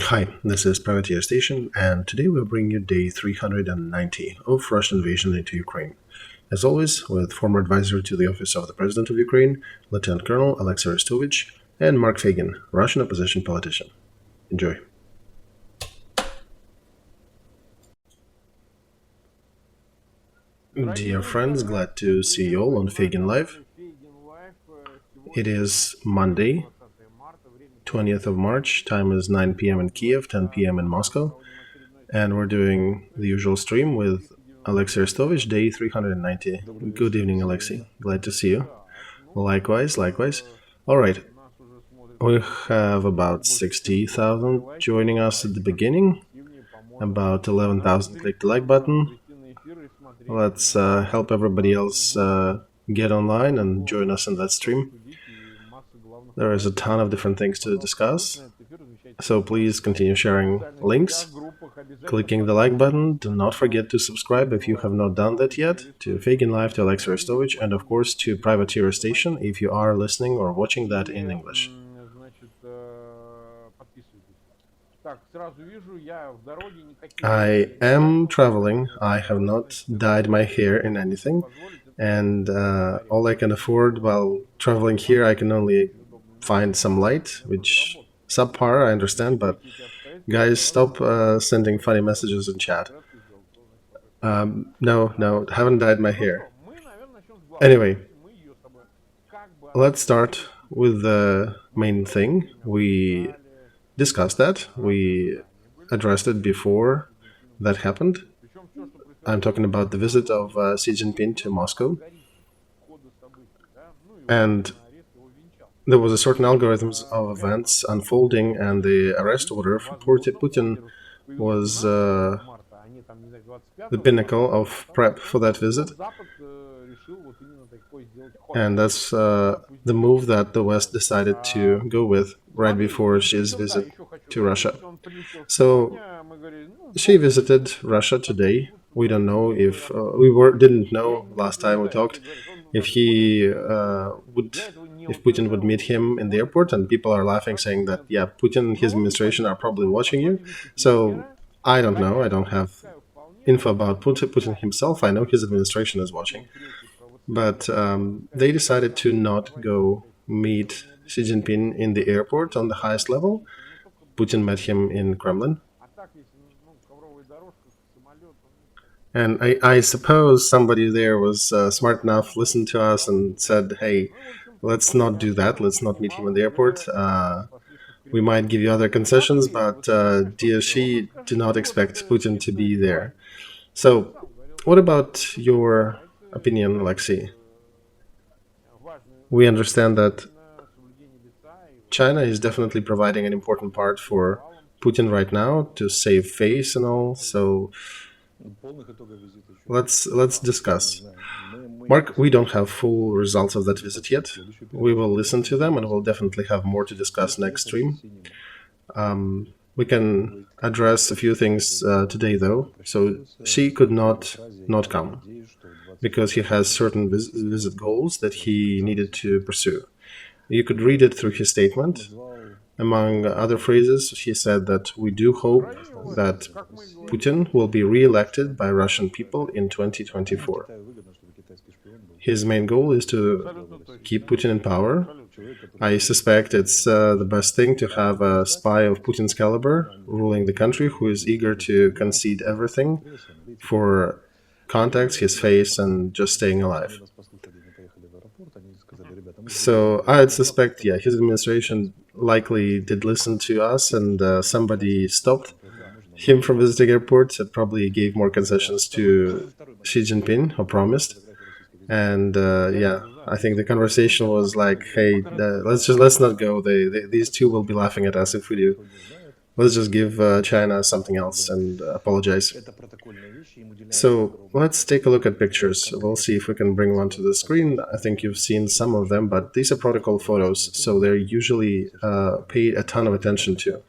Hi, this is Privateer Station, and today we'll bring you day 390 of Russian invasion into Ukraine. As always, with former advisor to the office of the President of Ukraine, Lieutenant Colonel Olexiy Arestovych, and Mark Feygin, Russian opposition politician. Enjoy. Dear friends, glad to see you all on Feygin Live. It is Monday, 20th of March. Time is 9 p.m. in Kiev, 10 p.m. in Moscow. And we're doing the usual stream with Olexiy Arestovych, day 390. Good evening, Olexiy. Glad to see you. Likewise. All right. We have about 60,000 joining us at the beginning. About 11,000 click the like button. Let's help everybody else get online and join us in that stream. There is a ton of different things to discuss, so please continue sharing links, clicking the like button. Do not forget to subscribe if you have not done that yet, to Feygin Live, to Olexiy Arestovych, and of course to Privateer Station if you are listening or watching that in English. I am traveling. I have not dyed my hair in anything, and all I can afford while traveling here, I can only find some light, which subpar, I understand, but guys, stop sending funny messages in chat. No, haven't dyed my hair. Anyway, let's start with the main thing. We discussed that. We addressed it before that happened. I'm talking about the visit of Xi Jinping to Moscow. And there was a certain algorithms of events unfolding, and the arrest order for Putin was the pinnacle of prep for that visit. And that's the move that the West decided to go with right before Xi's visit to Russia. So Xi visited Russia today. We don't know if didn't know last time we talked if Putin would meet him in the airport, and people are laughing, saying that Putin and his administration are probably watching you. So I don't know. I don't have info about Putin himself. I know his administration is watching, but they decided to not go meet Xi Jinping in the airport on the highest level. Putin met him in Kremlin. And I suppose somebody there was smart enough, listened to us, and said, hey, let's not do that. Let's not meet him in the airport. We might give you other concessions, but dear Xi, do not expect Putin to be there. So what about your opinion, Olexiy? We understand that China is definitely providing an important part for Putin right now to save face and all. So let's discuss. Mark, we don't have full results of that visit yet. We will listen to them, and we'll definitely have more to discuss next stream. We can address a few things today, though. So Xi could not come because he has certain visit goals that he needed to pursue. You could read it through his statement. Among other phrases, he said that we do hope that Putin will be re-elected by Russian people in 2024. His main goal is to keep Putin in power. I suspect it's the best thing to have a spy of Putin's caliber ruling the country who is eager to concede everything for contacts, his face, and just staying alive. So I'd suspect, his administration likely did listen to us, and somebody stopped him from visiting airports and probably gave more concessions to Xi Jinping, or promised. And I think the conversation was like, hey, let's not go. These two will be laughing at us if we do. Let's just give China something else and apologize. So let's take a look at pictures. We'll see if we can bring one to the screen. I think you've seen some of them, but these are protocol photos, so they're usually paid a ton of attention to.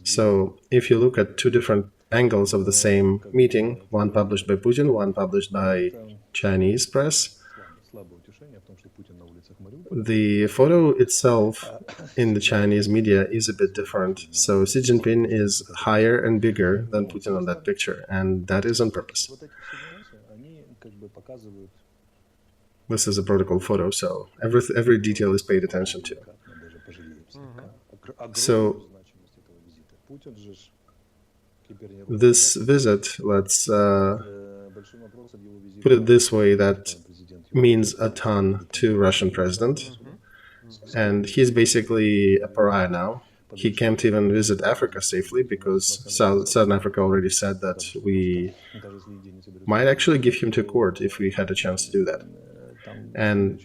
So if you look at two different angles of the same meeting, one published by Putin, one published by Chinese press, the photo itself in the Chinese media is a bit different. So Xi Jinping is higher and bigger than Putin on that picture, and that is on purpose. This is a protocol photo, so every detail is paid attention to. So this visit, let's put it this way, that means a ton to Russian president, and he's basically a pariah now. He can't even visit Africa safely because Southern Africa already said that we might actually give him to court if we had a chance to do that. And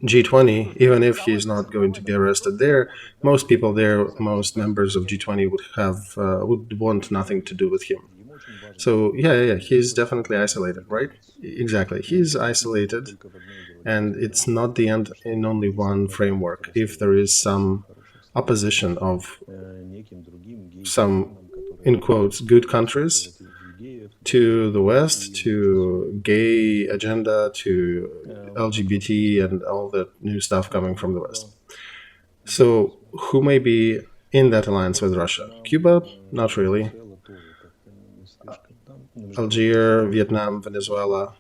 G20, even if he's not going to be arrested there, most people there, most members of G20 would want nothing to do with him. So yeah, he's definitely isolated, right? Exactly, he's isolated, and it's not the end in only one framework. If there is some opposition of some, in quotes, good countries to the West, to gay agenda, to LGBT and all the new stuff coming from the West. So who may be in that alliance with Russia? Cuba? Not really. Algeria, Vietnam, Venezuela.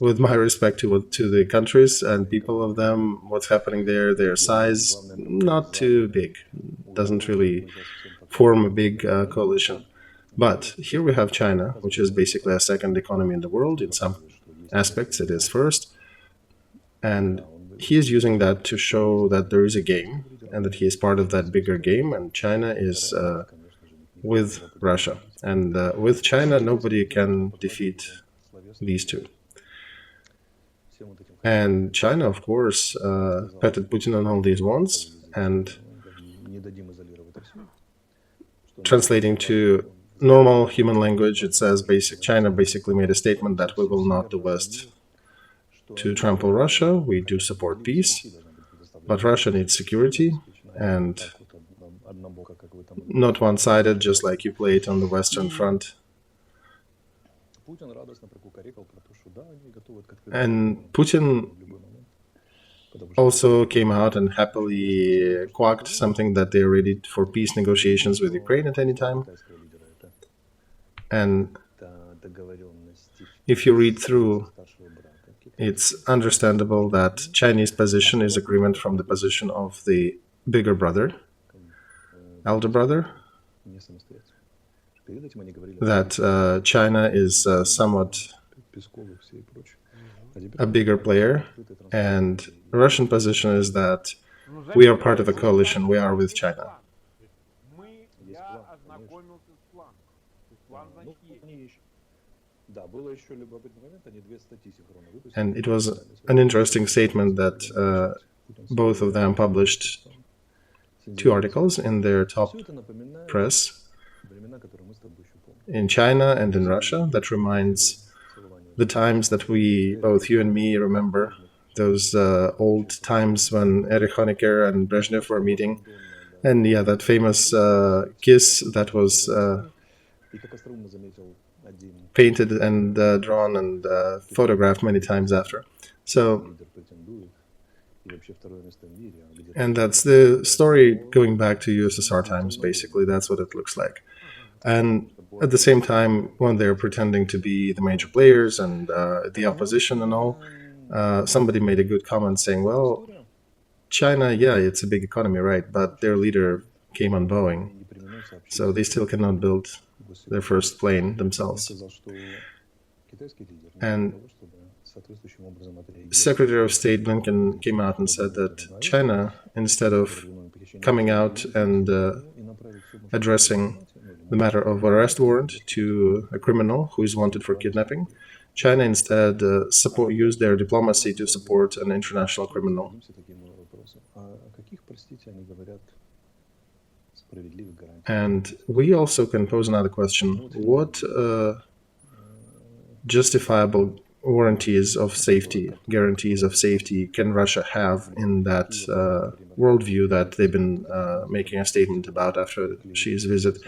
With my respect to the countries and people of them, what's happening there, their size, not too big. Doesn't really form a big coalition. But here we have China, which is basically a second economy in the world. In some aspects, it is first. And he is using that to show that there is a game and that he is part of that bigger game. And China is with Russia. And with China, nobody can defeat these two. And China, of course, petted Putin on all these wants, and translating to normal human language, it says China basically made a statement that we will not do West to trample Russia. We do support peace, but Russia needs security, and not one-sided, just like you play it on the Western Front. And Putin also came out and happily quacked something that they're ready for peace negotiations with Ukraine at any time. And if you read through, it's understandable that Chinese position is agreement from the position of the bigger brother, elder brother, that China is somewhat a bigger player, and Russian position is that we are part of a coalition, we are with China. And it was an interesting statement that both of them published 2 articles in their top press in China and in Russia that reminds the times that we, both you and me, remember, those old times when Erich Honecker and Brezhnev were meeting. And yeah, that famous kiss that was painted and drawn and photographed many times after. So, and that's the story going back to USSR times, basically. That's what it looks like. And at the same time, when they're pretending to be the major players and the opposition and all, somebody made a good comment saying, well, China, yeah, it's a big economy, right, but their leader came on Boeing, so they still cannot build their first plane themselves. And Secretary of State Blinken came out and said that China, instead of coming out and addressing the matter of arrest warrant to a criminal who is wanted for kidnapping, China instead used their diplomacy to support an international criminal. And we also can pose another question. What justifiable guarantees of safety can Russia have in that worldview that they've been making a statement about after Xi's visit?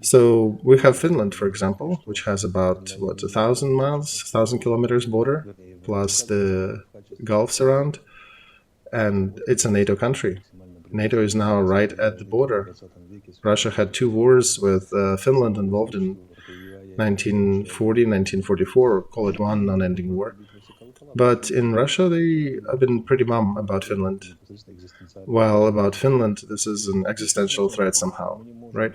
So we have Finland, for example, which has about, 1,000 kilometers border, plus the gulfs around, and it's a NATO country. NATO is now right at the border. Russia had 2 wars with Finland involved in 1940, 1944, or call it one unending war. But in Russia, they have been pretty mum about Finland. While about Finland, this is an existential threat somehow, right?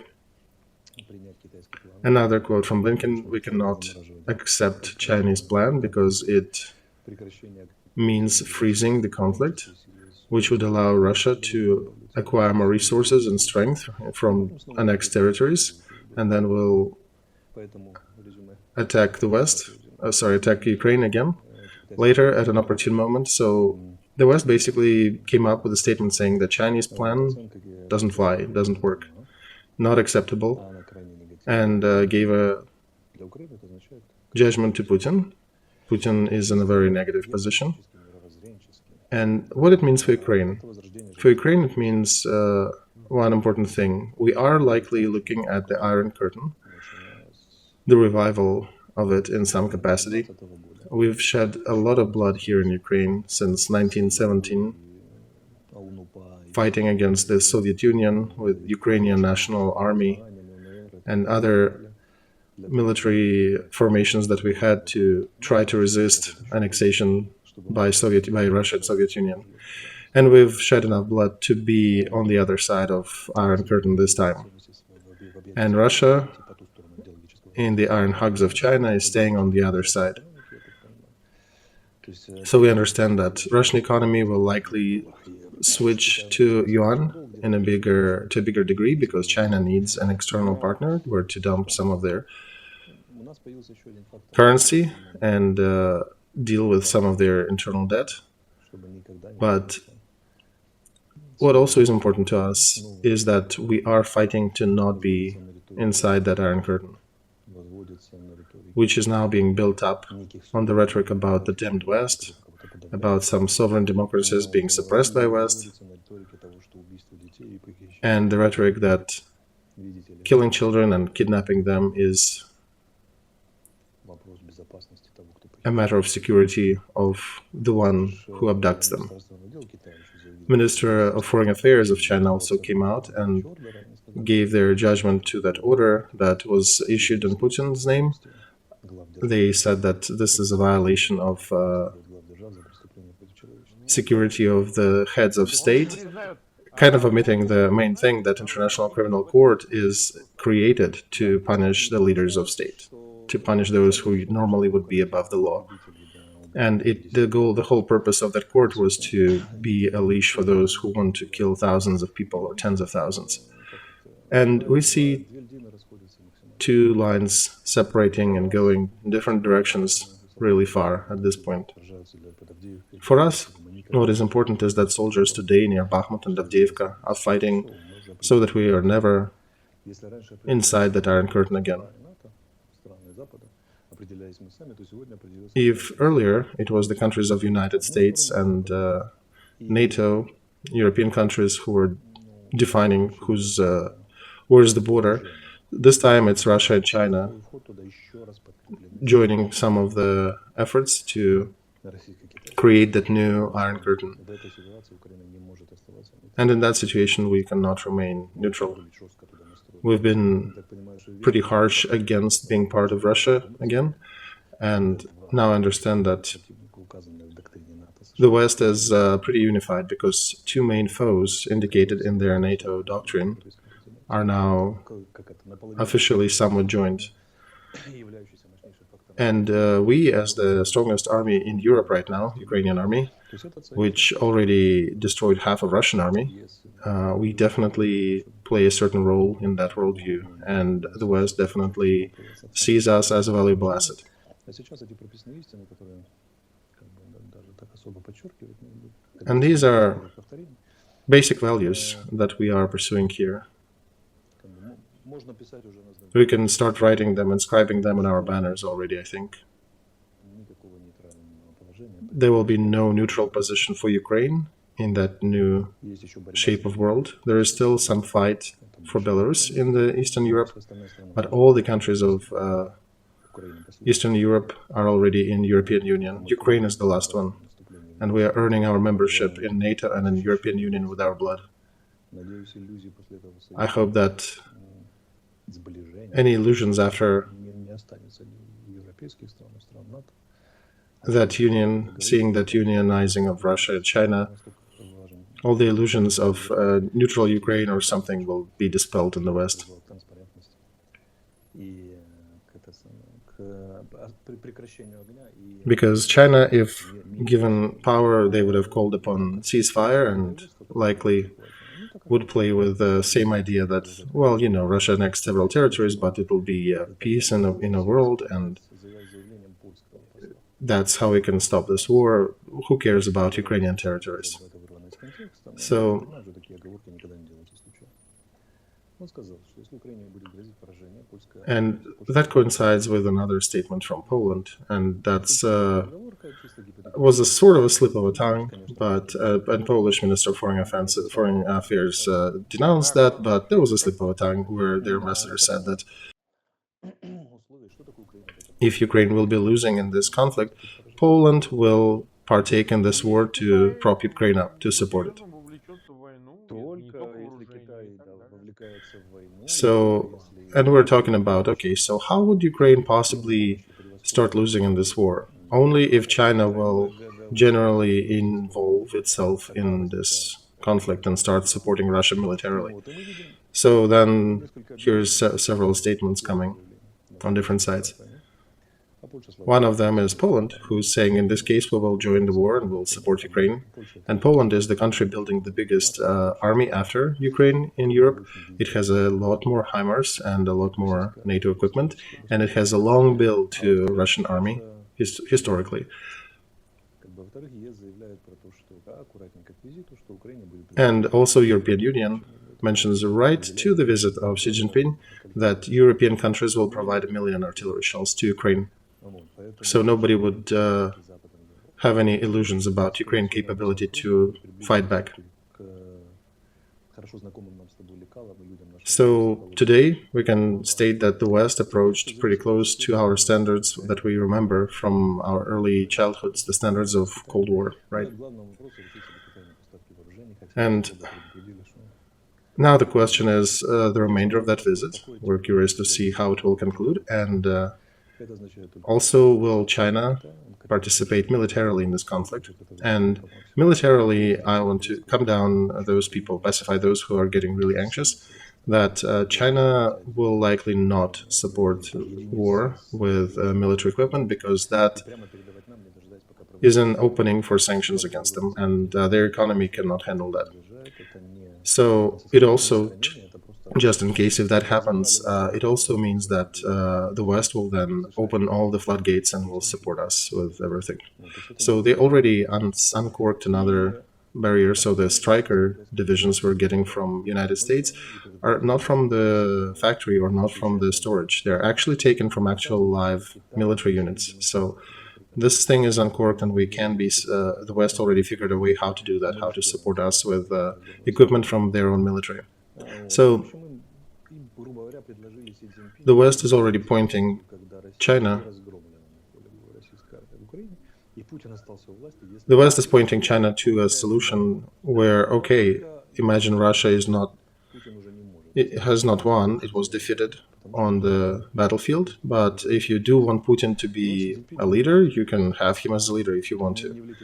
Another quote from Blinken: "We cannot accept Chinese plan because it means freezing the conflict, which would allow Russia to acquire more resources and strength from annexed territories, and then will attack the West, attack Ukraine again later at an opportune moment." So the West basically came up with a statement saying that Chinese plan doesn't fly, doesn't work, not acceptable, and gave a judgment to Putin. Putin is in a very negative position. And what it means for Ukraine? For Ukraine, it means one important thing. We are likely looking at the Iron Curtain, the revival of it in some capacity. We've shed a lot of blood here in Ukraine since 1917, fighting against the Soviet Union with Ukrainian National Army and other military formations that we had to try to resist annexation by Russia and Soviet Union. And we've shed enough blood to be on the other side of Iron Curtain this time. And Russia, in the iron hugs of China, is staying on the other side. So we understand that Russian economy will likely switch to yuan to a bigger degree because China needs an external partner where to dump some of their currency and deal with some of their internal debt. But what also is important to us is that we are fighting to not be inside that Iron Curtain, which is now being built up on the rhetoric about the dimmed West, about some sovereign democracies being suppressed by West, and the rhetoric that killing children and kidnapping them is a matter of security of the one who abducts them. Minister of Foreign Affairs of China also came out and gave their judgment to that order that was issued in Putin's name. They said that this is a violation of security of the heads of state, kind of omitting the main thing that International Criminal Court is created to punish the leaders of state, to punish those who normally would be above the law. And the whole purpose of that court was to be a leash for those who want to kill thousands of people or tens of thousands. And we see 2 lines separating and going in different directions really far at this point. For us, what is important is that soldiers today near Bakhmut and Avdiivka are fighting so that we are never inside that Iron Curtain again. If earlier it was the countries of the United States and NATO, European countries who were defining where's the border, this time it's Russia and China joining some of the efforts to create that new Iron Curtain. And in that situation, we cannot remain neutral. We've been pretty harsh against being part of Russia again, and now I understand that the West is pretty unified because 2 main foes indicated in their NATO doctrine are now officially somewhat joined. And we, as the strongest army in Europe right now, Ukrainian army, which already destroyed half of Russian army, we definitely play a certain role in that worldview, and the West definitely sees us as a valuable asset. And these are basic values that we are pursuing here. We can start writing them, inscribing them on our banners already, I think. There will be no neutral position for Ukraine in that new shape of world. There is still some fight for Belarus in the Eastern Europe, but all the countries of Eastern Europe are already in European Union. Ukraine is the last one. and we are earning our membership in NATO and in the European Union with our blood. I hope that any illusions after that union, seeing that unionizing of Russia and China, all the illusions of neutral Ukraine or something will be dispelled in the West. Because China, if given power, they would have called upon ceasefire and likely would play with the same idea that, well, Russia annexed several territories, but it will be peace in a world, and that's how we can stop this war. Who cares about Ukrainian territories? So, and that coincides with another statement from Poland, and that's was a sort of a slip of a tongue, but and Polish Minister of Foreign Affairs denounced that, but there was a slip of a tongue where their ambassador said that if Ukraine will be losing in this conflict, Poland will partake in this war to prop Ukraine up, to support it. So, and we're talking about, okay, so how would Ukraine possibly start losing in this war? Only if China will generally involve itself in this conflict and start supporting Russia militarily. So then here's several statements coming on different sides. One of them is Poland, who's saying, in this case, we will join the war and we'll support Ukraine. And Poland is the country building the biggest army after Ukraine in Europe. It has a lot more HIMARS and a lot more NATO equipment, and it has a long bill to Russian army, historically. And also European Union mentions the right to the visit of Xi Jinping, that European countries will provide 1 million artillery shells to Ukraine. So nobody would have any illusions about Ukraine's capability to fight back. So today we can state that the West approached pretty close to our standards that we remember from our early childhoods, the standards of Cold War, right? And now the question is the remainder of that visit. We're curious to see how it will conclude, and also, will China participate militarily in this conflict? And militarily, I want to come down those people, pacify those who are getting really anxious, that China will likely not support war with military equipment, because that is an opening for sanctions against them, and their economy cannot handle that. So it also, just in case if that happens, it also means that the West will then open all the floodgates and will support us with everything. So they already uncorked another barrier. So the Stryker divisions we're getting from United States are not from the factory or not from the storage. They're actually taken from actual live military units. So this thing is uncorked, and we can be, the West already figured a way how to do that, how to support us with equipment from their own military. So the West is already pointing China. The West is pointing China to a solution where, okay, imagine Russia it has not won, it was defeated on the battlefield, but if you do want Putin to be a leader, you can have him as a leader if you want to.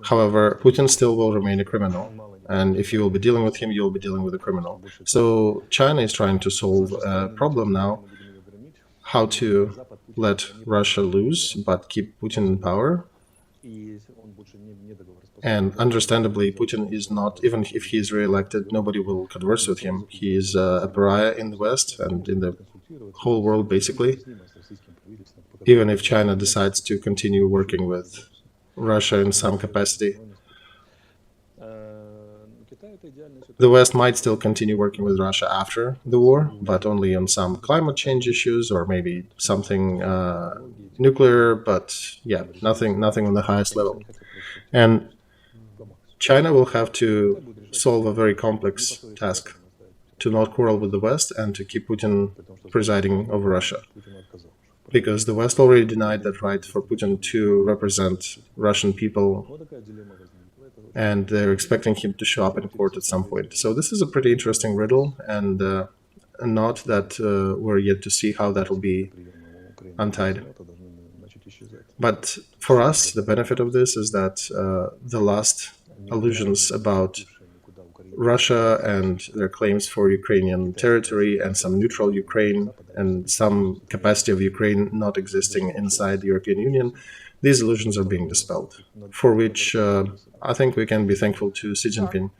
However, Putin still will remain a criminal, and if you will be dealing with him, you will be dealing with a criminal. So China is trying to solve a problem now, how to let Russia lose but keep Putin in power. And understandably, Putin is not, even if he is re-elected, nobody will converse with him. He is a pariah in the West and in the whole world, basically. Even if China decides to continue working with Russia in some capacity, the West might still continue working with Russia after the war, but only on some climate change issues or maybe something nuclear, but yeah, nothing on the highest level. And China will have to solve a very complex task, to not quarrel with the West and to keep Putin presiding over Russia. because the West already denied that right for Putin to represent Russian people, and they're expecting him to show up in court at some point. So this is a pretty interesting riddle, and a knot that we're yet to see how that will be untied. But for us, the benefit of this is that the last allusions about Russia and their claims for Ukrainian territory and some neutral Ukraine and some capacity of Ukraine not existing inside the European Union, these illusions are being dispelled, for which I think we can be thankful to Xi Jinping.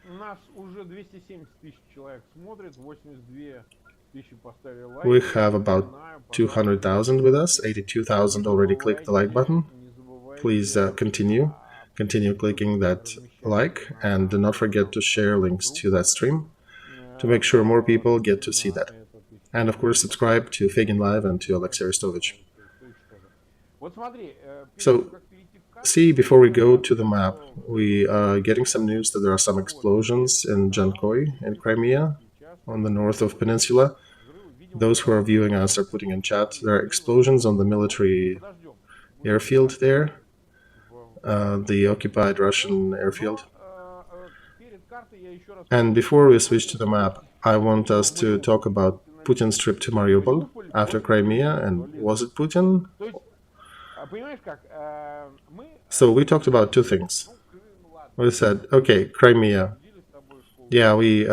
We have about 200,000 with us, 82,000 already clicked the like button. Please continue clicking that like, and do not forget to share links to that stream to make sure more people get to see that. And of course, subscribe to Feygin Live and to Olexiy Arestovych. So, see, before we go to the map, we are getting some news that there are some explosions in Jankoy in Crimea, on the north of Peninsula. Those who are viewing us are putting in chat. There are explosions on the military airfield there, the occupied Russian airfield. And before we switch to the map, I want us to talk about Putin's trip to Mariupol after Crimea, and was it Putin? So we talked about two things. We said, okay, Crimea. Yeah, we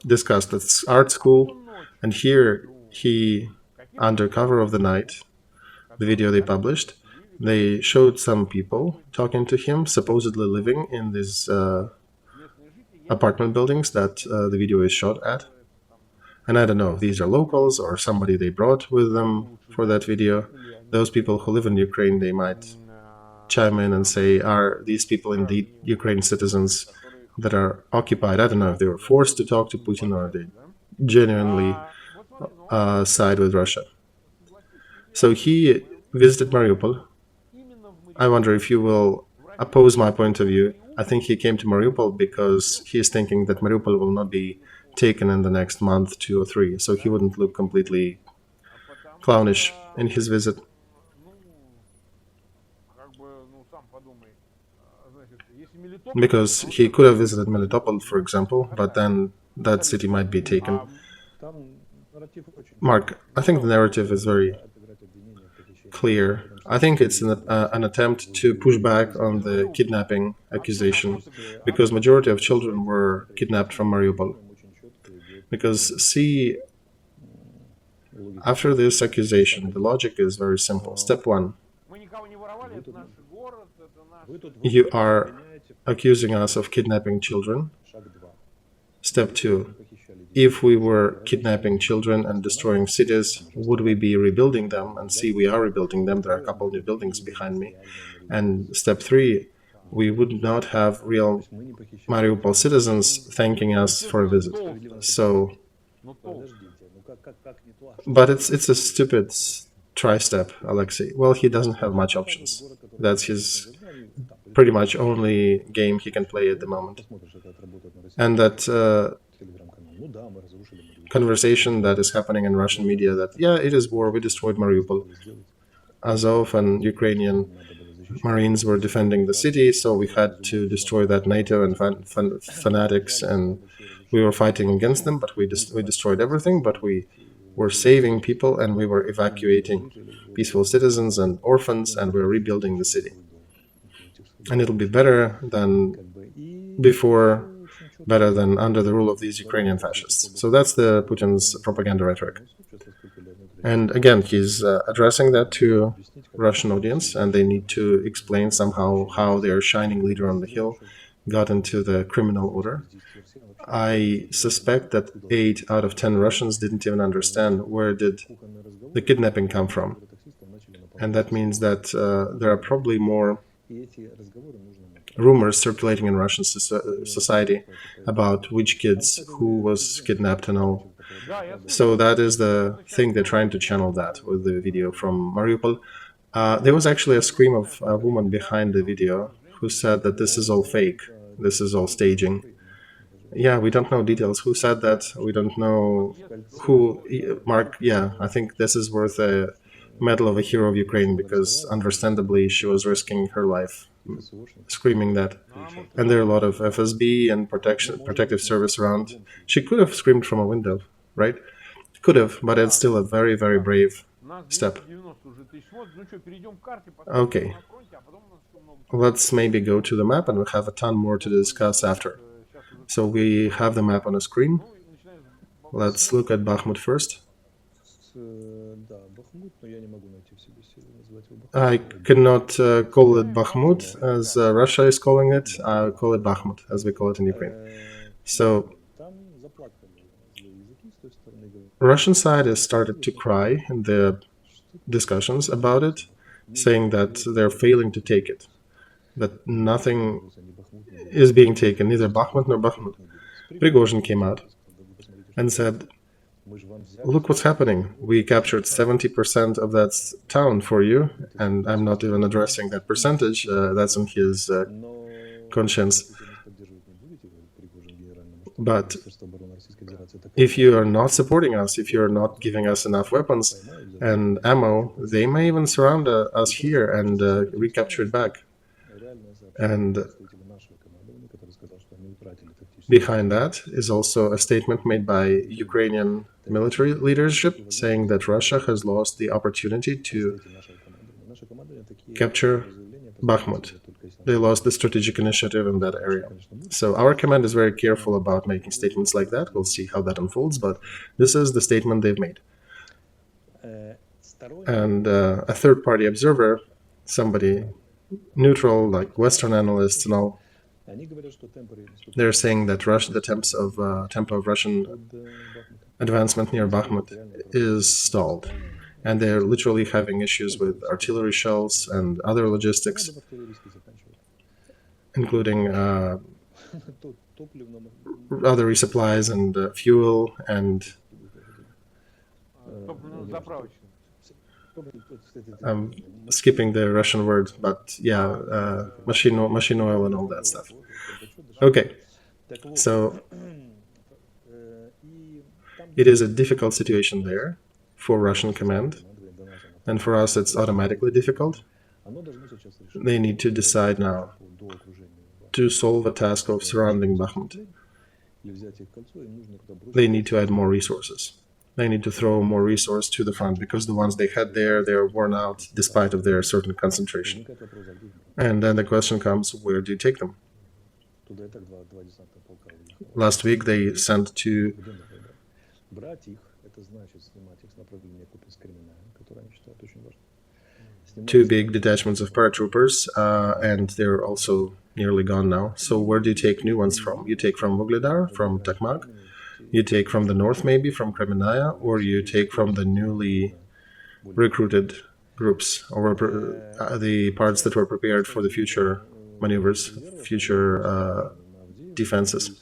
discussed the art school, and here he, under cover of the night, the video they published, they showed some people talking to him, supposedly living in these apartment buildings that the video is shot at. And I don't know if these are locals or somebody they brought with them for that video. Those people who live in Ukraine, they might chime in and say, are these people indeed Ukraine citizens that are occupied? I don't know if they were forced to talk to Putin or they genuinely side with Russia. So he visited Mariupol. I wonder if you will oppose my point of view. I think he came to Mariupol because he is thinking that Mariupol will not be taken in the next month, 2 or 3, so he wouldn't look completely clownish in his visit. Because he could have visited Melitopol, for example, but then that city might be taken. Mark, I think the narrative is very clear. I think it's an attempt to push back on the kidnapping accusation, because majority of children were kidnapped from Mariupol. Because, see, after this accusation, the logic is very simple. Step 1, you are accusing us of kidnapping children. Step 2, if we were kidnapping children and destroying cities, would we be rebuilding them? And see, we are rebuilding them. There are a couple new buildings behind me. And step 3, we would not have real Mariupol citizens thanking us for a visit. So, but it's a stupid tri-step, Olexiy. Well, he doesn't have much options. That's his pretty much only game he can play at the moment. And that conversation that is happening in Russian media that, yeah, it is war, we destroyed Mariupol. Azov and Ukrainian Marines were defending the city, so we had to destroy that NATO and fanatics, and we were fighting against them, but we destroyed everything, but we were saving people, and we were evacuating peaceful citizens and orphans, and we were rebuilding the city. And it'll be better than before, better than under the rule of these Ukrainian fascists. So that's the Putin's propaganda rhetoric. And again, he's addressing that to Russian audience, and they need to explain somehow how their shining leader on the hill got into the criminal order. I suspect that 8 out of 10 Russians didn't even understand where did the kidnapping come from. And that means that there are probably more rumors circulating in Russian society about which kids, who was kidnapped and all. So that is the thing, they're trying to channel that with the video from Mariupol. There was actually a scream of a woman behind the video who said that this is all fake, this is all staging. Yeah, we don't know details. Who said that? We don't know who. Mark, yeah, I think this is worth a Medal of a Hero of Ukraine, because understandably she was risking her life, screaming that. And there are a lot of FSB and protective service around. She could have screamed from a window, right? Could have, but it's still a very, very brave step. Okay, let's maybe go to the map, and we have a ton more to discuss after. So we have the map on the screen. Let's look at Bakhmut first. I cannot call it Bakhmut as Russia is calling it. I'll call it Bakhmut as we call it in Ukraine. So Russian side has started to cry in the discussions about it, saying that they're failing to take it, that nothing is being taken, neither Bakhmut nor Bakhmut. Prigozhin came out and said, look what's happening. We captured 70% of that town for you, and I'm not even addressing that percentage. That's on his conscience. But if you are not supporting us, if you're not giving us enough weapons and ammo, they may even surround us here and recapture it back. And behind that is also a statement made by Ukrainian military leadership saying that Russia has lost the opportunity to capture Bakhmut. They lost the strategic initiative in that area. So our command is very careful about making statements like that. We'll see how that unfolds, but this is the statement they've made. And a third-party observer, somebody neutral, like Western analysts and all, they're saying that the tempo of Russian advancement near Bakhmut is stalled. And they're literally having issues with artillery shells and other logistics, including other resupplies and fuel and I'm skipping the Russian word, but yeah, machine oil and all that stuff. Okay, so it is a difficult situation there for Russian command, and for us it's automatically difficult. They need to decide now to solve the task of surrounding Bakhmut. They need to add more resources. They need to throw more resource to the front, because the ones they had there, they're worn out despite of their certain concentration. And then the question comes, where do you take them? Last week they sent two big detachments of paratroopers, and they're also nearly gone now. So where do you take new ones from? You take from Vuhledar, from Takmak, you take from the north maybe, from Kremenaya, or you take from the newly recruited groups, or the parts that were prepared for the future maneuvers, future defenses.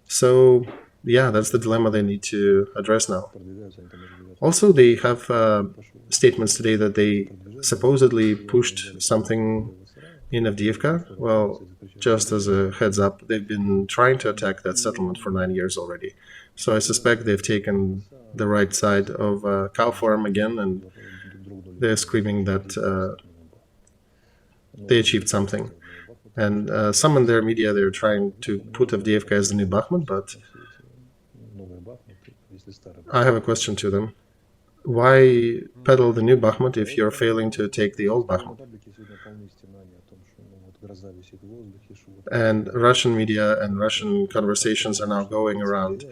So yeah, that's the dilemma they need to address now. Also, they have statements today that they supposedly pushed something in Avdiivka. Well, just as a heads up, they've been trying to attack that settlement for 9 years already. So I suspect they've taken the right side of cow farm again, and they're screaming that they achieved something. And some in their media, they're trying to put Avdiivka as the new Bakhmut, but I have a question to them. Why peddle the new Bakhmut if you're failing to take the old Bakhmut? And Russian media and Russian conversations are now going around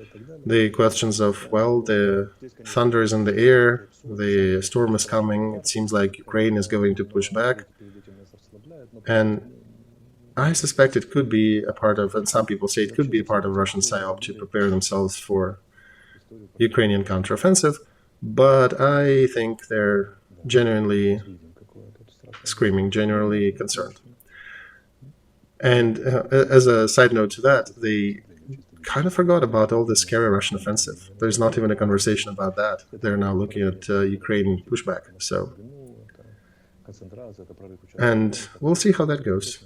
the questions of, well, the thunder is in the air, the storm is coming, it seems like Ukraine is going to push back. And I suspect it could be a part of, and some people say it could be a part of Russian PSYOP to prepare themselves for Ukrainian counteroffensive, but I think they're genuinely screaming, genuinely concerned. And as a side note to that, they kind of forgot about all this scary Russian offensive. There's not even a conversation about that. They're now looking at Ukraine pushback. So, and we'll see how that goes.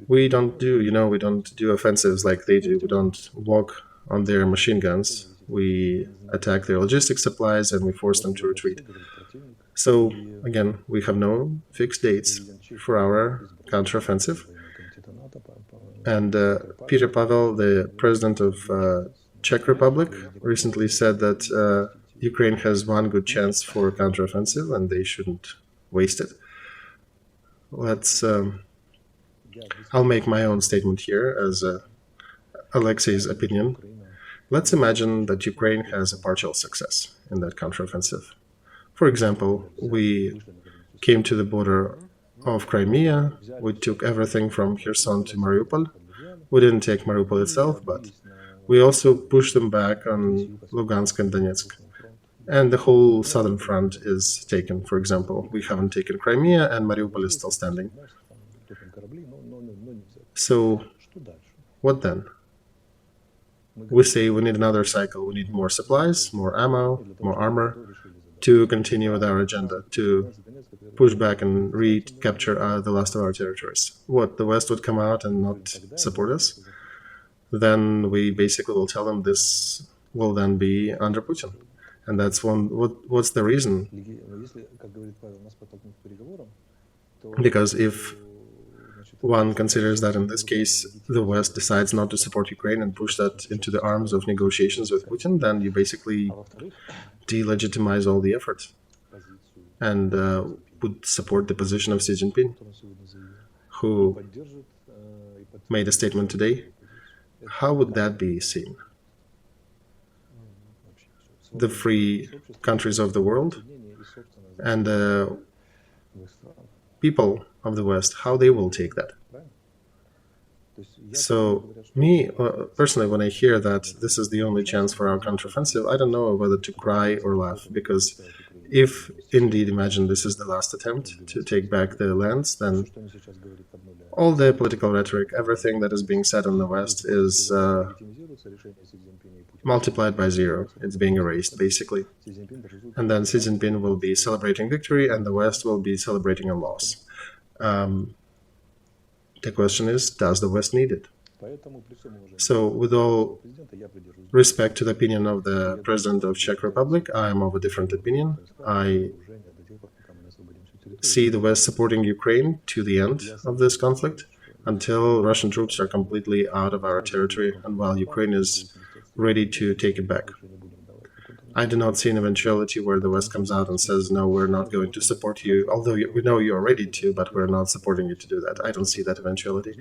We don't do offensives like they do. We don't walk on their machine guns. we attack their logistics supplies, and we force them to retreat. So, again, we have no fixed dates for our counteroffensive. And Peter Pavel, the president of Czech Republic, recently said that Ukraine has one good chance for counteroffensive, and they shouldn't waste it. I'll make my own statement here as Alexei's opinion. Let's imagine that Ukraine has a partial success in that counteroffensive. For example, we came to the border of Crimea, we took everything from Kherson to Mariupol. We didn't take Mariupol itself, but we also pushed them back on Lugansk and Donetsk. And the whole southern front is taken, for example. We haven't taken Crimea, and Mariupol is still standing. So, what then? We say we need another cycle. We need more supplies, more ammo, more armor to continue with our agenda, to push back and recapture the last of our territories. What, the West would come out and not support us? Then we basically will tell them this will then be under Putin. And that's what's the reason? Because if one considers that in this case the West decides not to support Ukraine and push that into the arms of negotiations with Putin, then you basically delegitimize all the effort and would support the position of Xi Jinping, who made a statement today. How would that be seen? The free countries of the world and the people of the West, how they will take that. So, me, personally, when I hear that this is the only chance for our counteroffensive, I don't know whether to cry or laugh, because if indeed, imagine this is the last attempt to take back the lands, then all the political rhetoric, everything that is being said on the West is multiplied by zero. It's being erased, basically. And then Xi Jinping will be celebrating victory, and the West will be celebrating a loss. The question is, does the West need it? So, with all respect to the opinion of the President of Czech Republic, I am of a different opinion. I see the West supporting Ukraine to the end of this conflict, until Russian troops are completely out of our territory and while Ukraine is ready to take it back. I do not see an eventuality where the West comes out and says, no, we're not going to support you, although we know you're ready to, but we're not supporting you to do that. I don't see that eventuality.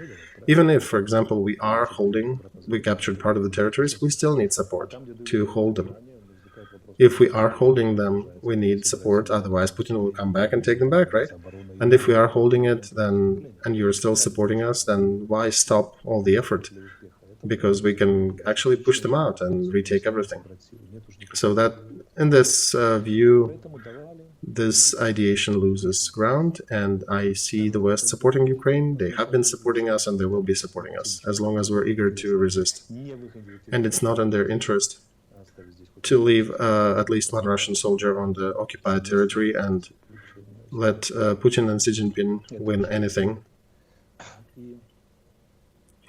Even if, for example, we captured part of the territories, we still need support to hold them. If we are holding them, we need support, otherwise Putin will come back and take them back, right? And if we are holding it, then, and you're still supporting us, then why stop all the effort? Because we can actually push them out and retake everything. So that, in this view, this ideation loses ground, and I see the West supporting Ukraine. They have been supporting us, and they will be supporting us, as long as we're eager to resist. And it's not in their interest to leave at least one Russian soldier on the occupied territory and let Putin and Xi Jinping win anything.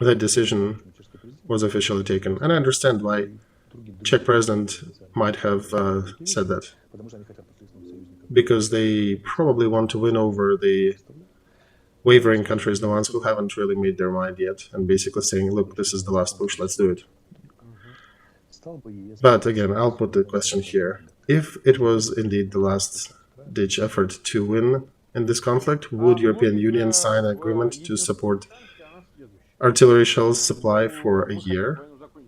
That decision was officially taken. And I understand why Czech president might have said that. Because they probably want to win over the wavering countries, the ones who haven't really made their mind yet, and basically saying, look, this is the last push, let's do it. But again, I'll put the question here. If it was indeed the last-ditch effort to win in this conflict, would European Union sign an agreement to support artillery shells supply for a year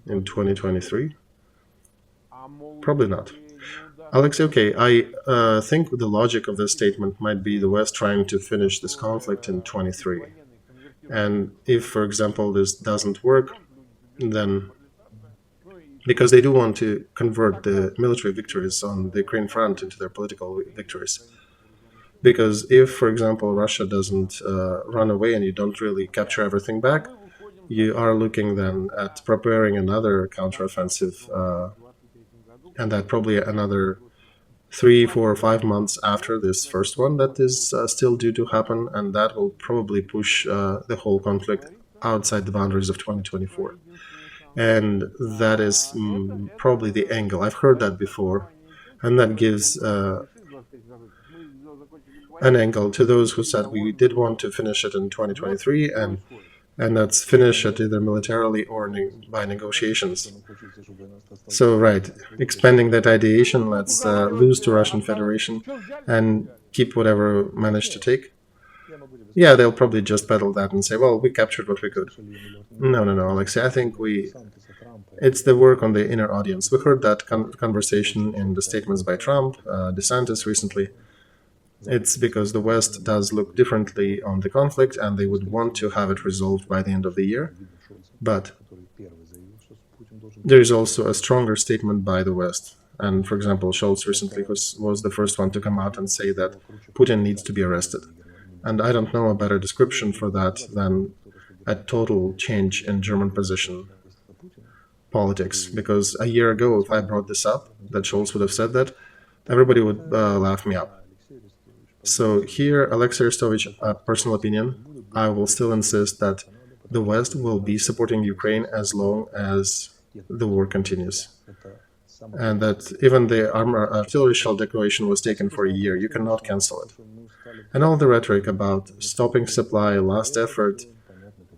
in 2023? Probably not. Olexiy, okay, I think the logic of this statement might be the West trying to finish this conflict in 23. And if, for example, this doesn't work, then because they do want to convert the military victories on the Ukraine front into their political victories. Because if, for example, Russia doesn't run away and you don't really capture everything back, you are looking then at preparing another counteroffensive, and that probably another 3, 4, or 5 months after this first one that is still due to happen, and that will probably push the whole conflict outside the boundaries of 2024. And that is probably the angle. I've heard that before, and that gives an angle to those who said we did want to finish it in 2023, and let's finish it either militarily or by negotiations. So, right, expanding that ideation, let's lose to Russian Federation and keep whatever managed to take. Yeah, they'll probably just peddle that and say, well, we captured what we could. No, Olexiy, I think it's the work on the inner audience. We heard that conversation in the statements by Trump, DeSantis recently. It's because the West does look differently on the conflict and they would want to have it resolved by the end of the year. But there is also a stronger statement by the West. And for example, Scholz recently was the first one to come out and say that Putin needs to be arrested. And I don't know a better description for that than a total change in German position politics. Because a year ago, if I brought this up, that Scholz would have said that, everybody would laugh me up. So here, Olexiy Arestovych, personal opinion, I will still insist that the West will be supporting Ukraine as long as the war continues. And that even the artillery shell declaration was taken for a year. You cannot cancel it. And all the rhetoric about stopping supply, last effort,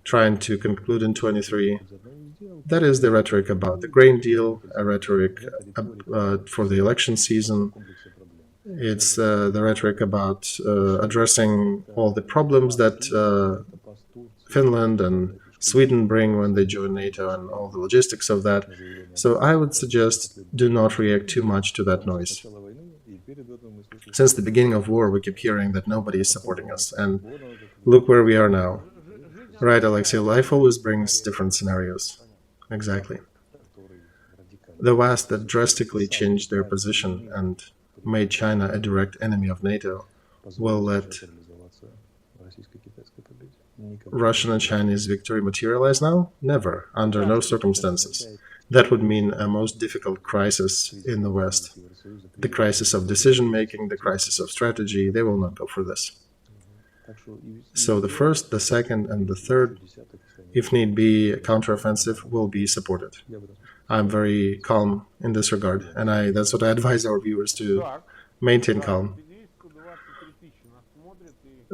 trying to conclude in 23, that is the rhetoric about the grain deal, a rhetoric for the election season. It's the rhetoric about addressing all the problems that Finland and Sweden bring when they join NATO and all the logistics of that. So I would suggest do not react too much to that noise. Since the beginning of war, we keep hearing that nobody is supporting us. And look where we are now. Right, Olexiy, life always brings different scenarios. Exactly. The West that drastically changed their position and made China a direct enemy of NATO will let Russian and Chinese victory materialize now? Never, under no circumstances. That would mean a most difficult crisis in the West. The crisis of decision-making, the crisis of strategy, they will not go for this. So the first, the second, and the third, if need be, counteroffensive will be supported. I'm very calm in this regard, and that's what I advise our viewers to maintain calm.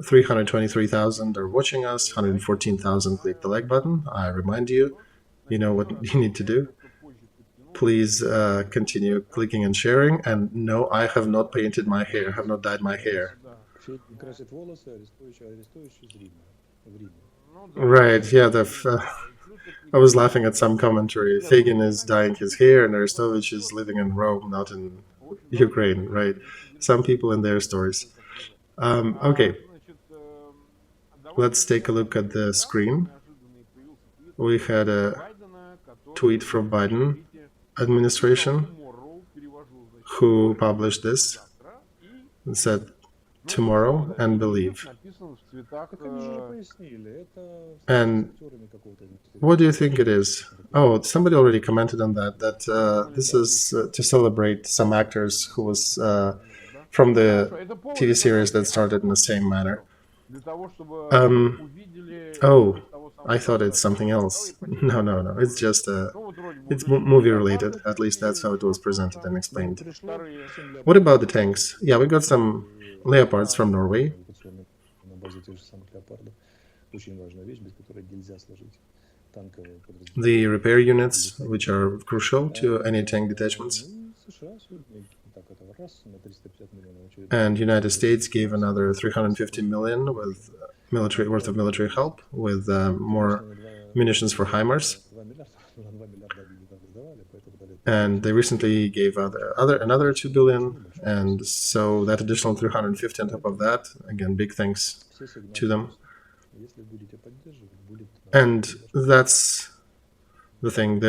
323,000 are watching us, 114,000 click the like button. I remind you, you know what you need to do. Please continue clicking and sharing. And no, I have not painted my hair, have not dyed my hair. Right, yeah, I was laughing at some commentary. Feygin is dyeing his hair and Arestovych is living in Rome, not in Ukraine, right? Some people and their stories. Okay, let's take a look at the screen. We had a tweet from Biden administration who published this and said, tomorrow and believe. And what do you think it is? Oh, somebody already commented on that this is to celebrate some actors who was from the TV series that started in the same manner. Oh, I thought it's something else. No. It's just it's movie related. At least that's how it was presented and explained. What about the tanks? Yeah, we got some Leopards from Norway. The repair units, which are crucial to any tank detachments. And United States gave another 350 million with worth of military help, with more munitions for HIMARS. And they recently gave another 2 billion, and so that additional 350 on top of that, again, big thanks to them. And that's the thing.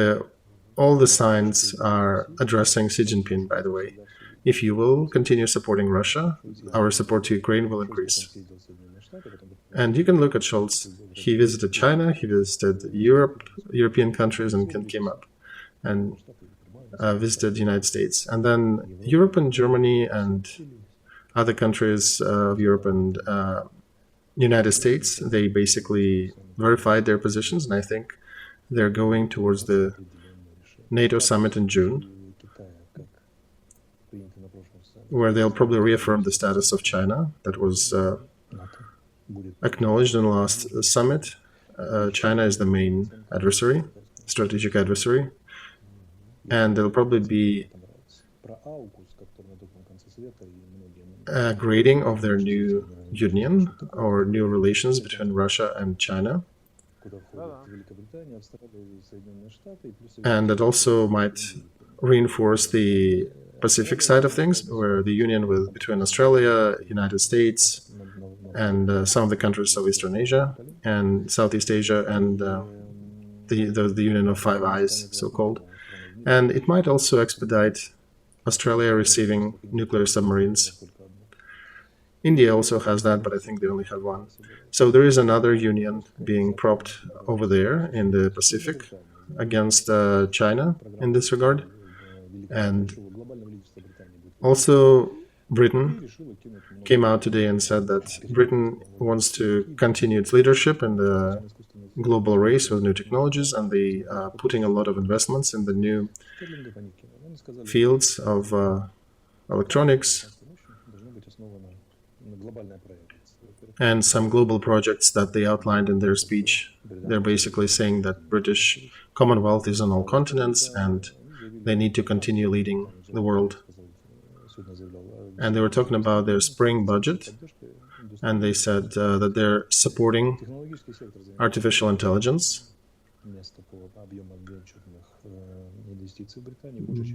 All the signs are addressing Xi Jinping, by the way. If you will continue supporting Russia, our support to Ukraine will increase. And you can look at Scholz. He visited China, he visited European countries, and came up and visited the United States. And then Europe and Germany and other countries of Europe and United States, they basically verified their positions, and I think They're going towards the NATO summit in June, where they'll probably reaffirm the status of China that was acknowledged in the last summit. China is the main adversary, strategic adversary, and there'll probably be a grading of their new union or new relations between Russia and China. And that also might reinforce the Pacific side of things, where the union between Australia, United States, and some of the countries of Eastern Asia and Southeast Asia, and the Union of Five Eyes, so-called. And it might also expedite Australia receiving nuclear submarines. India also has that, but I think they only have one. So there is another union being propped over there in the Pacific against China in this regard. And also Britain came out today and said that Britain wants to continue its leadership in the global race with new technologies, and they are putting a lot of investments in the new fields of electronics and some global projects that they outlined in their speech. They're basically saying that British Commonwealth is on all continents and they need to continue leading the world. And they were talking about their spring budget, and they said that they're supporting artificial intelligence.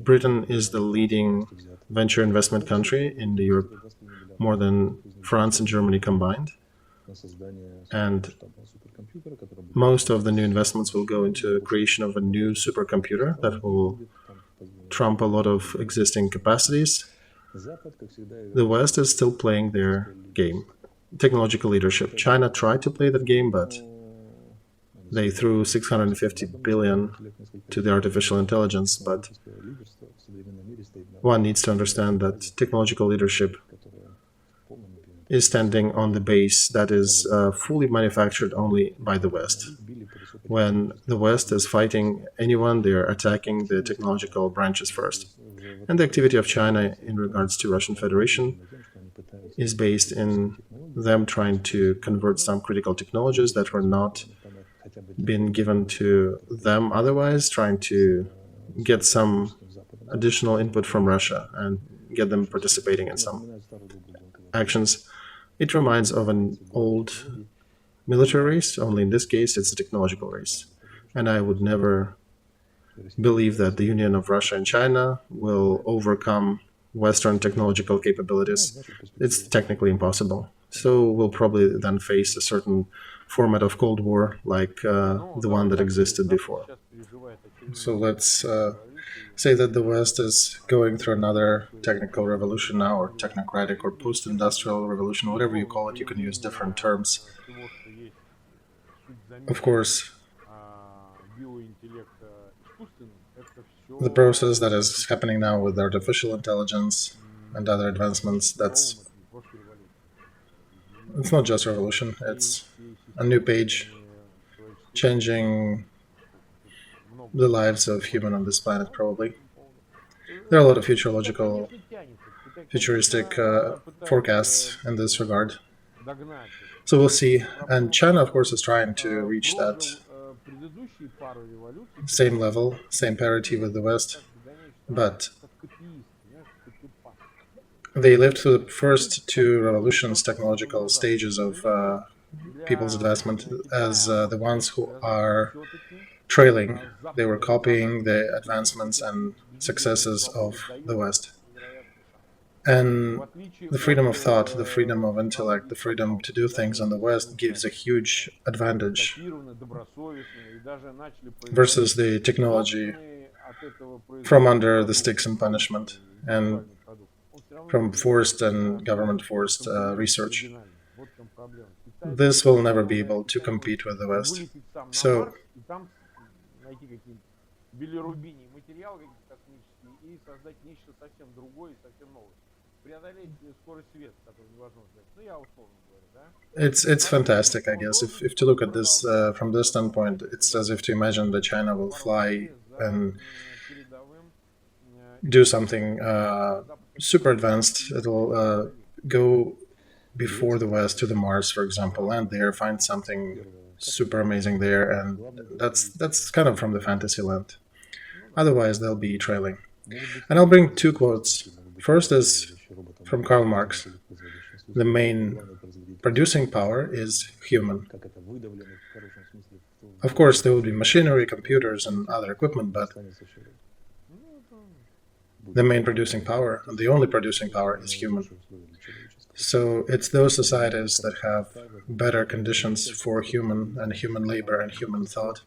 Britain is the leading venture investment country in Europe, more than France and Germany combined. And most of the new investments will go into creation of a new supercomputer that will trump a lot of existing capacities. The West is still playing their game, technological leadership. China tried to play that game, but they threw 650 billion to the artificial intelligence. But one needs to understand that technological leadership is standing on the base that is fully manufactured only by the West. When the West is fighting anyone, they're attacking the technological branches first. And the activity of China in regards to Russian Federation is based in them trying to convert some critical technologies that were not been given to them otherwise, trying to get some additional input from Russia and get them participating in some actions. It reminds of an old military race, only in this case it's a technological race. And I would never believe that the union of Russia and China will overcome Western technological capabilities. It's technically impossible. So we'll probably then face a certain format of Cold War like the one that existed before. So let's say that the West is going through another technical revolution now, or technocratic or post-industrial revolution, whatever you call it. You can use different terms. Of course, the process that is happening now with artificial intelligence and other advancements, it's not just revolution, it's a new page changing the lives of humans on this planet, probably. There are a lot of futuristic forecasts in this regard. So we'll see. And China, of course, is trying to reach that same level, same parity with the West. But they lived through the first two revolutions, technological stages of people's advancement, as the ones who are trailing. They were copying the advancements and successes of the West. And the freedom of thought, the freedom of intellect, the freedom to do things on the West gives a huge advantage versus the technology from under the sticks and punishment and from forced and government-forced research. This will never be able to compete with the West. So It's fantastic, I guess. If to look at this from this standpoint, it's as if to imagine that China will fly and do something super advanced. It'll go before the West to the Mars, for example, land there, find something super amazing there, and that's kind of from the fantasy land. Otherwise, they'll be trailing. And I'll bring two quotes. First is from Karl Marx. The main producing power is human. Of course, there will be machinery, computers, and other equipment, but the main producing power, and the only producing power, is human. So it's those societies that have better conditions for human and human labor and human thought.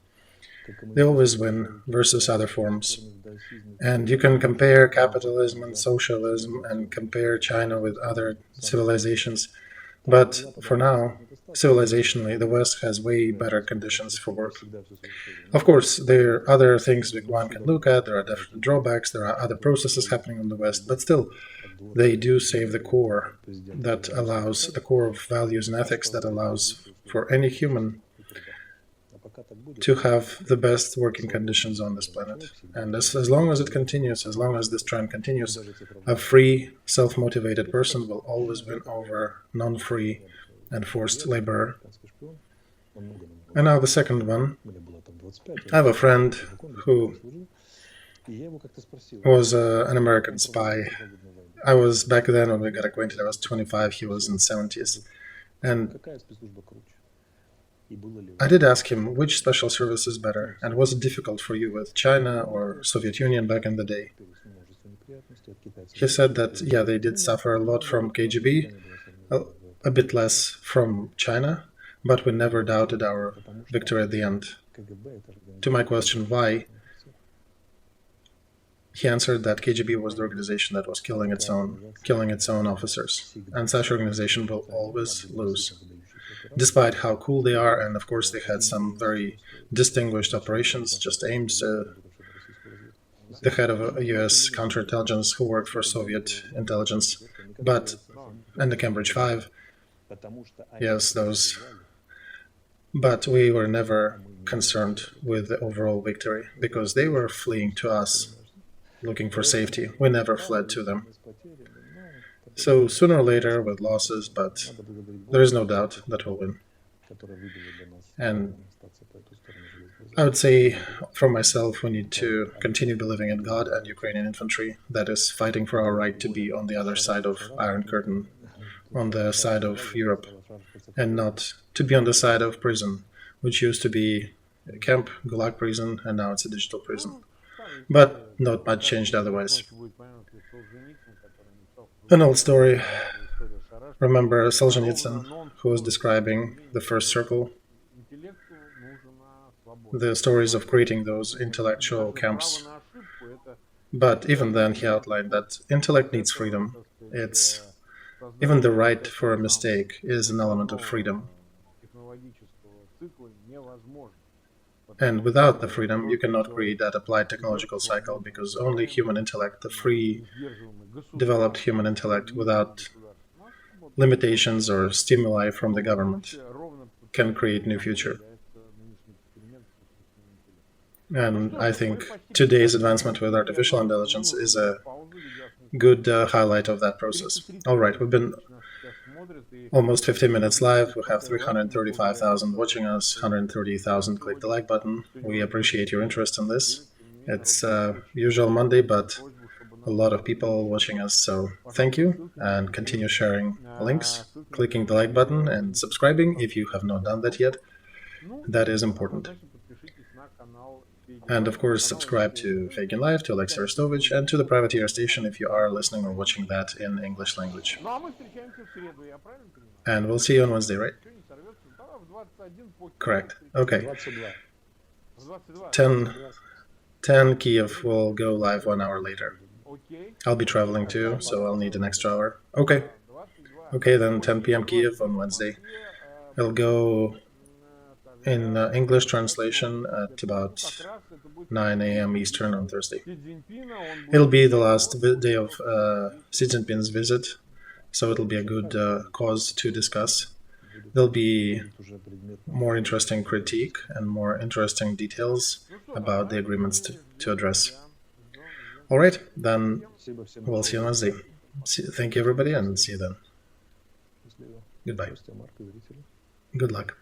They always win versus other forms. And you can compare capitalism and socialism and compare China with other civilizations. But for now, civilizationally, the West has way better conditions for work. Of course, there are other things that one can look at, there are different drawbacks, there are other processes happening in the West, but still, they do save the core that allows, the core of values and ethics that allows for any human to have the best working conditions on this planet. And as long as it continues, as long as this trend continues, a free, self-motivated person will always win over non-free and forced laborer. And now the second one. I have a friend who was an American spy. I was, back then when we got acquainted, I was 25, he was in the 70s. And I did ask him which special service is better, and was it difficult for you with China or Soviet Union back in the day? He said that, yeah, they did suffer a lot from KGB, a bit less from China, but we never doubted our victory at the end. To my question, why? He answered that KGB was the organization that was killing its own officers, and such organization will always lose. Despite how cool they are, and of course they had some very distinguished operations, just aimed the head of a US counterintelligence who worked for Soviet intelligence, and the Cambridge Five, yes, those. But we were never concerned with the overall victory, because they were fleeing to us, looking for safety. We never fled to them. So sooner or later, with losses, but there is no doubt that we'll win. And I would say, for myself, we need to continue believing in God and Ukrainian infantry, that is, fighting for our right to be on the other side of Iron Curtain, on the side of Europe, and not to be on the side of prison, which used to be a camp, Gulag prison, and now it's a digital prison. But not much changed otherwise. An old story. Remember Solzhenitsyn, who was describing the first circle? The stories of creating those intellectual camps. But even then he outlined that intellect needs freedom. Even the right for a mistake is an element of freedom. And without the freedom, you cannot create that applied technological cycle, because only human intellect, the free, developed human intellect without limitations or stimuli from the government, can create new future. And I think today's advancement with artificial intelligence is a good highlight of that process. All right, we've been almost 15 minutes live. We have 335,000 watching us, 130,000 click the like button. We appreciate your interest in this. It's usual Monday, but a lot of people watching us, so thank you, and continue sharing links, clicking the like button, and subscribing if you have not done that yet. That is important. And of course, subscribe to Feygin Live, to Olexiy Arestovych, and to the Privateer Station if you are listening or watching that in English language. And we'll see you on Wednesday, right? Correct. Okay. 10 Kiev will go live 1 hour later. I'll be traveling too, so I'll need an extra hour. Okay. Okay, then 10 p.m. Kiev on Wednesday. It'll go in English translation at about 9 a.m. Eastern on Thursday. It'll be the last day of Xi Jinping's visit, so it'll be a good cause to discuss. There'll be more interesting critique and more interesting details about the agreements to address. All right, then we'll see you on Wednesday. Thank you, everybody, and see you then. Goodbye. Good luck.